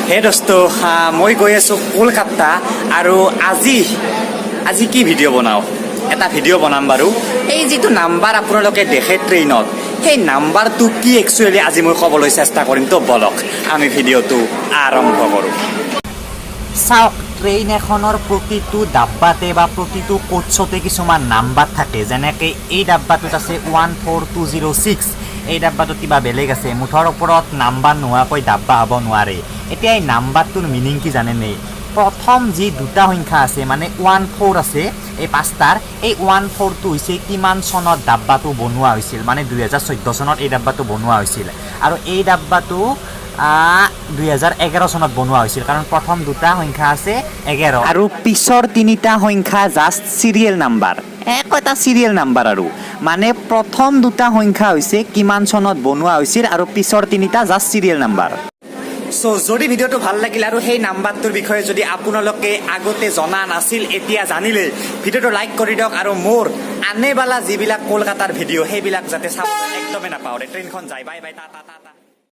হে দোস্ত মই গৈ আছোঁ কলকাতা আৰু আজি কি ভিডিঅ' বনাওঁ এটা ভিডিঅ' বনাম বাৰু এই যিটো নাম্বাৰ আপোনালোকে দেখে ট্ৰেইনত সেই নাম্বাৰটো কি একচুৱেলি আজি মই ক'বলৈ চেষ্টা কৰিম তো বলক আমি ভিডিঅ'টো আৰম্ভ কৰোঁ চাওক ট্ৰেইন এখনৰ প্ৰতিটো ডাব্বাতে বা প্ৰতিটো কোচতে কিছুমান নাম্বাৰ থাকে যেনেকৈ এই ডাব্বাটোত আছে 14206 এই ডাব্বাটোত কিবা বেলেগ আছে মুঠৰ ওপৰত নাম্বাৰ নোহোৱাকৈ ডাব্বা হ'ব নোৱাৰে এতিয়া এই নাম্বাৰটোৰ মিনিং কি জানেনে প্ৰথম যি দুটা সংখ্যা আছে মানে 14 আছে এই পাঁচটাৰ এই 14টো হৈছে কিমান চনত ডাব্বাটো বনোৱা হৈছিল মানে 2014 চনত এই ডাব্বাটো বনোৱা হৈছিল আৰু এই ডাব্বাটো 2011 চনত বনোৱা হৈছিল কাৰণ প্ৰথম দুটা সংখ্যা আছে 11 আৰু পিছৰ তিনিটা সংখ্যা জাষ্ট সিৰিয়েল নাম্বাৰ এটা সিৰিয়েল নাম্বাৰ আৰু মানে প্ৰথম দুটা সংখ্যা হৈছে কিমান চনত বনোৱা হৈছিল আৰু পিছৰ তিনিটা জাষ্ট সিৰিয়েল নাম্বাৰ সো যদি ভিডিঅ'টো ভাল লাগিল আৰু সেই নাম্বাৰটোৰ বিষয়ে যদি আপোনালোকে আগতে জনা নাছিল এতিয়া জানিলে ভিডিঅ'টো লাইক কৰি দিয়ক আৰু মোৰ আনেবালা যিবিলাক কলকাতাৰ ভিডিঅ' সেইবিলাক যাতে চাবলৈ একদমেই নাপাহৰে ট্ৰেইনখন যায় বাই বাই টা টা টা